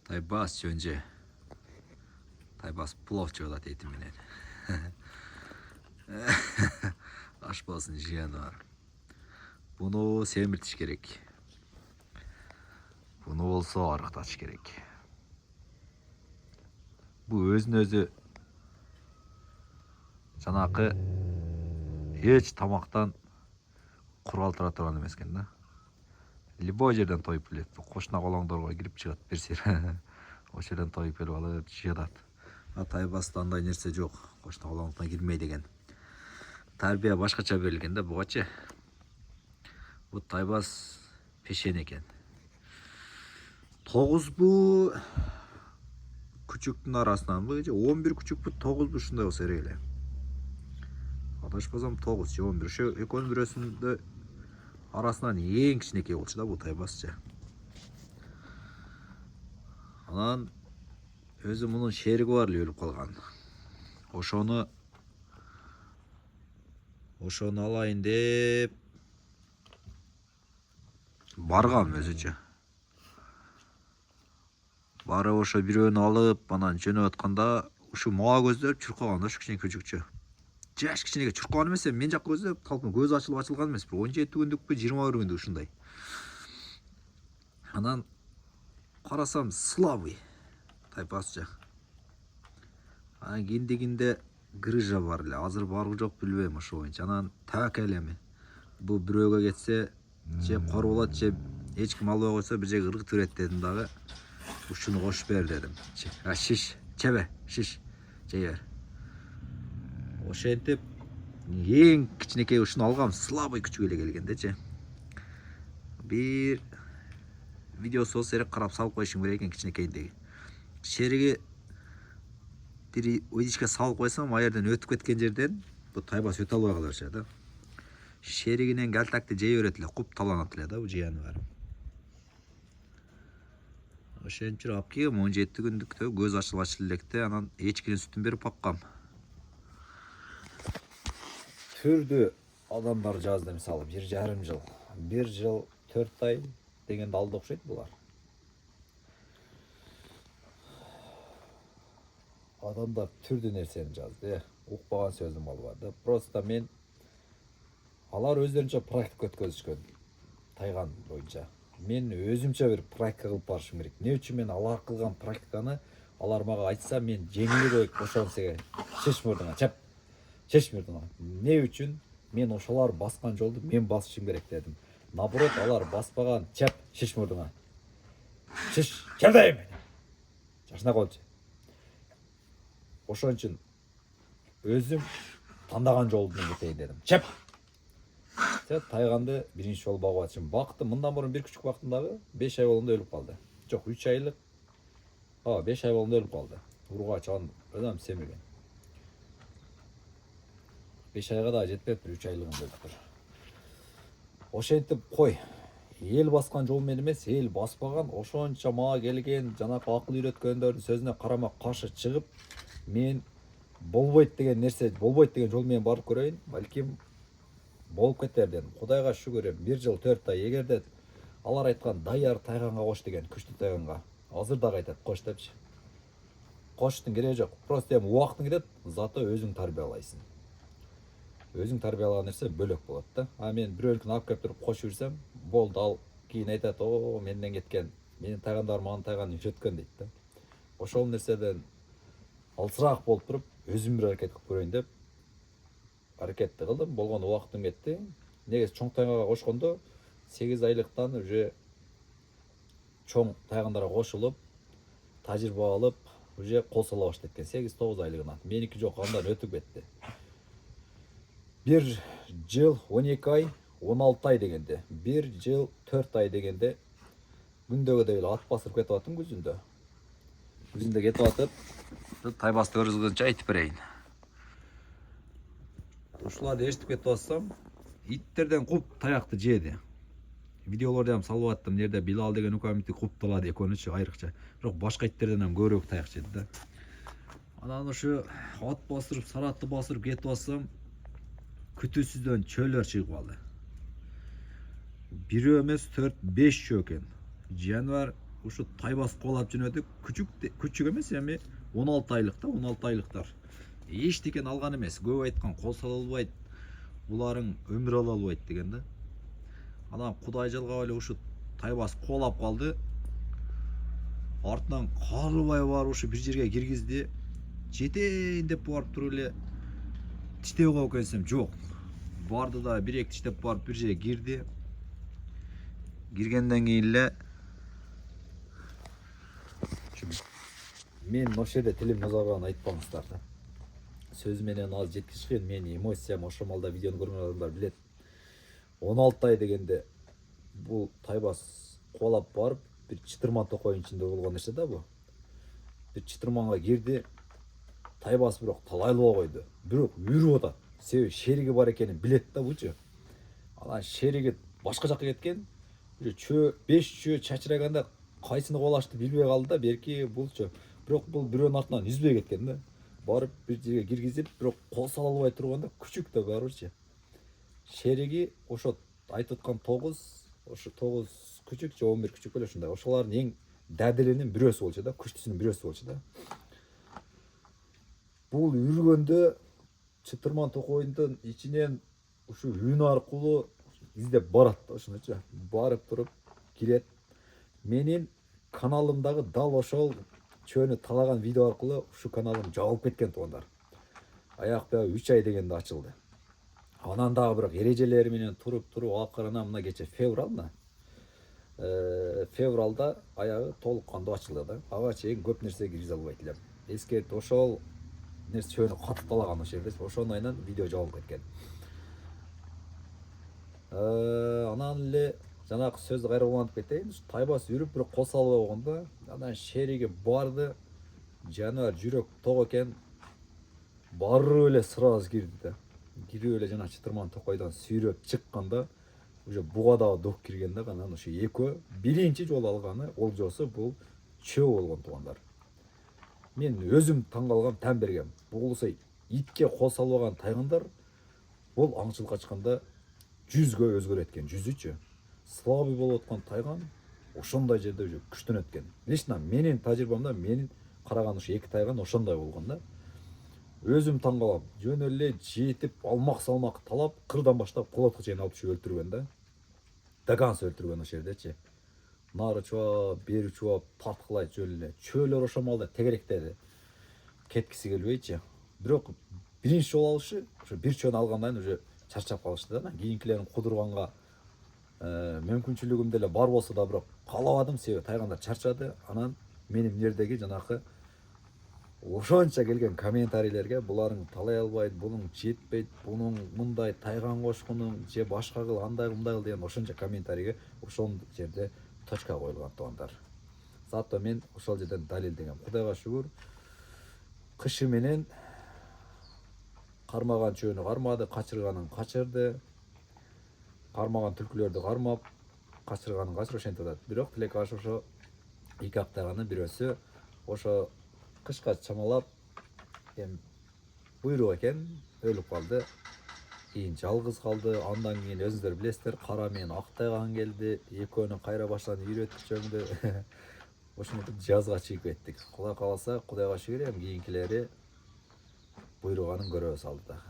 Taybas önce. Taybas plov çoğulat etiminen. Aşpazın jiyanı var. Bunu semirtiş gerek. Bunu olsa arıqtaş gerek. Bu özün özü жанакы эч тамактан куралтыра турган эмес экен да. Любой жерден тоюп келет. Кошуна колоңдорго кирип чыгат берсер. Ошол жерден тоюп келип алып жыйат. Тайбаста андай нерсе жок. Кошуна колоңдуна кирмей деген. Тарбия башкача берилген да бугачы. Бу тайбас пешен экен. 9 бу күчүктүн арасынан же 11 күчүк бу 9 бу ушундай болсо керек эле. Адашпасам 9 же 11. Ошо экөөнүн бирөөсүндө арасынан эң кичинекей болчу да бу тайбасчы. Анан өзү мунун шериги бар эле өлүп калган. Ошону алайын деп баргам өзүчө. Барып ошо бирөөнү алып, анан жөнөп атканда ушу мага көздөп чуркаган да ушу кичине күчүкчө. Жаш кичинеге чуркаган эмес, мен жакка көздөп, талкын көзү ачылган эмес, 17 күндүкпү, 21 күндүк ушундай. Анан карасам слабый тайпасчы. Анан кендигинде грыжа бар эле. Азыр барбы жок билбейм ошо боюнча. Анан таакел эми. Бу бирөөгө кетсе, же кор болот, же эч ким албай койсо бир жерге ыргытып берет дедим дагы. Ушуну кошуп бер дедим. Шиш, чебе, шиш, жей бер. Ошентип эң кичинекей ушуну алгам, слабый күчүгө эле келгендечи. Бир видеосу болсо эрек карап салып коюшуң керек экен кичинекейиндеги. Шериги тири удичка салып койсом, а жерден өтүп кеткен жерден бу тайбас өтө албай кала беришет да. Шеригинен калтакты жей берет эле, куп таланат эле да бу жыяны бар. Ошентип алып келгем 17 күндүктө көз ачылып электе, анан эчкинин сүтүн берип баккам. Түрдүү адамдар жазды, мисалы 1,5 жыл, 1 жыл 4 ай дегенде алды окшойт булар. Адамдар түрдүү нерсени жазды. Укпаган сөзүм бар да. Просто мен алар өздөрүнчө практика өткөзүшкөн. Тайган боюнча. Мен өзүмчө бир практика кылып барышым керек. Не үчүн мен алар кылган практиканы алар мага айтса, мен жеңилирээк ошонсеге шеш мурдуңа, чап. Шеш мурдуңа. Не үчүн мен ошолар баскан жолду мен басышым керек дедим. Наоборот, алар баспаган, чап, шеш мурдуңа. Шеш, чапдайм. Жашына колчу. Ошон үчүн өзүм тандаган жолду кетейин дедим. Чап. Тайганды биринчи жолу багып атышым. Бактым, мындан мурун бир күчүк бактым дагы, 5 ай болгондо өлүп калды. Жок, 3 айлык. 5 ай болгондо өлүп калды. Ургач аны адам семирген. 5 айга да жетпеп, 3 айлыгында өлүптүр. Ошентип кой. Эл баскан жол менен эмес, эл баспаган, ошончо мага келген, жанакы акыл үйрөткөндөрдүн сөзүнө карама каршы чыгып, мен болбойт деген нерсе, болбойт деген жол менен барып көрөйүн, балким болуп кетер дедим. Кудайга шүгүр, 1 жыл 4 ай, эгерде алар айткан даяр тайганга кош деген, күчтүү тайганга, азыр дагы айтат, кош депчи. Коштун кереги жок. Просто эми убактың кетет, зато өзүң тарбиялайсың. Өзүң тарбиялаган нерсе бөлөк болот да. Мен бирөөнүкүн алып келип туруп кошуп жүрсөм, болду, ал кийин айтат, "О, менден кеткен, менин тайгандарым аны тайганды үйрөткөн" дейт да. Ошол нерседен алсыраак болуп туруп, өзүм бир аракет кылып көрөйүн деп аракетти кылдым. Болгон убактым кетти. Негизи чоң тайганга кошкондо 8 айлыктан уже чоң тайгандарга кошулуп, тажрыйба алып, уже кол сала баштайт экен 8-9 айлыгынан. Меники жок, андан өтүп кетти. 1 жыл 12 ай, 16 ай дегенде, 1 жыл 4 ай дегенде күндөгүдөй эле ат басып кетип аттым күзүндө. Күзүндө кетип атып, тайбасты өрүзгөнчө айтып берейин. Ушуларды эшитип кетип атсам, иттерден куп таякты жеди. Видеолорду ham салып аттым, нерде Билал деген укамити купталады экөөнүчү айрыкча. Бирок башка иттерден ham көбүрөөк таяк жеди да. Анан ошо ат басырып, саратты басырып кетип атсам, күтүүсүздөн чөөлөр чыгып калды. Бирөө эмес 4-5 чөө экен. Жаныбар ушу тайбас колап жөнөдүк. Күчүк эмес, эми 16 айлык да, 16 айлыктар. Эчтекен алган эмес. Көп айткан кол сала албайт. Буларың өмүр ала албайт деген да. Анан Кудай жалгап эле ушу тайбас колап калды. Артынан карыбай барып ушу бир жерге киргизди. Жетейин деп барып туруп эле тиштеп коп экенсем жок. Барды да бир-эки тиштеп барып бир жерге кирди. Киргенден кийин эле мен ошол жерде тилим тазарганын айтпаңыздар да. Сөз менен аз жеткизиш кыйын, менин эмоциям ошол малда видеону көргөн адамдар билет. 16 ай дегенде бул тайбас колап барып бир чытырман токойдун ичинде болгон нерсе да бу. Бир чытырманга кирди. Тайбас бирок талайлабай койду. Бирок үрүп атат. Себеби шериги бар экенин билет да бучу. Анан шериги башка жакка кеткен. Бир 5 чөө чачыраганда кайсыны колашты билбей калды да, берки булчу. Бирок бул бирөөнүн артынан үзбөй кеткен да. Барып бир жерге киргизип, бирок кол сала албай турганда күчүк да барычы. Шериги ошо айтып аткан 9, ошо 9 күчүк же 11 күчүк эле ушундай. Ошолардын эң дадилинин бирөөсү болчу да, күчтүүсүнүн бирөөсү болчу да. Бул үргөндө чытырман токойдун ичинен ушу үн аркылуу издеп барат да, ошондочу. Барып туруп кирет. Менин каналымдагы дал ошол чөөнү талаган видео аркылуу ушу каналым жабылып кеткен туугандар. Аяк баягы 3 ай дегенде ачылды. Анан дагы бирок эрежелери менен туруп акырына мына кече февралда аягы толук кандуу ачылды да. Ага чейин көп нерсе киргизе албайт элем. Эскерт ошол нерсе чөөнү катып талаган ошол жерде. Ошондайынан видео жабылып кеткен. Анан эле жанагы сөздү кайра улантып кетейин. Тайбас үрүп бирок кол сала албай койгондо, анан шериги барды. Жаныбар жүрөк ток экен. Барып эле сразу кирди да. Кирип эле жана чытырман токойдон сүйрөп чыкканда уже буга дагы док кирген да. Анан ошо экөө биринчи жолу алганы олжосу бул чөө болгон туугандар. Мен өзүм таң калгам, тән бергем. Булса итке кол салбаган тайгандар бул аңчылыкка чыкканда 100гө өзгөрөт экен, 100чү. Слабый болуп аткан тайган ошондой жерде уже күчтөнөт экен. Лично менин тажрыйбамда менин караган ушу эки тайган ошондой болгон да. Өзүм таң калам. Жөн эле жетип алмак салмак талап, кырдан баштап колотко чейин алып чыгып өлтүргөн да. Даганс өлтүргөн ошол жердечи. Нары чуап, бери чуап, тарткылайт жөн эле. Чөөлөр ошол малда тегеректеди. Кеткиси келбейчи. Бирок биринчи жолу алышы, ошо бир чөөнү алгандан уже чарчап калышты да. Кийинкилерин кудурганга мүмкүнчүлүгүм деле бар болсо да, бирок каалабадым, себеби тайгандар чарчады. Анан менин мынердеги жанакы ошончо келген комментарийлерге буларың талай албайт, бунуң жетпейт, бунуң мындай тайган кошкунуң же башка кыл, андай мындай кыл деген ошончо комментарийге ошол жерде точка коюлган туугандар. Зато мен ошол жерден далилдегем. Кудайга шүгүр, кышы менен кармаган чөөнү кармады, качырганын качырды. Кармаган түлкүлөрдү кармап, качырганын качыр, ошентип атат. Бирок тилекаш ошо 2 аптаганы бирөөсү ошо кышка чамалап буйрук экен, өлүп калды. Кийин жалгыз калды. Андан кийин өзүңүздөр билесиздер, кара менен ак тайган келди. Экөөнү кайра баштан үйрөттүк чөңдү. Ошентип жазга чыгып кеттик. Кудай кааласа, Кудайга шүгүр, кийинкилери буйруганын көрөбүз алдыда.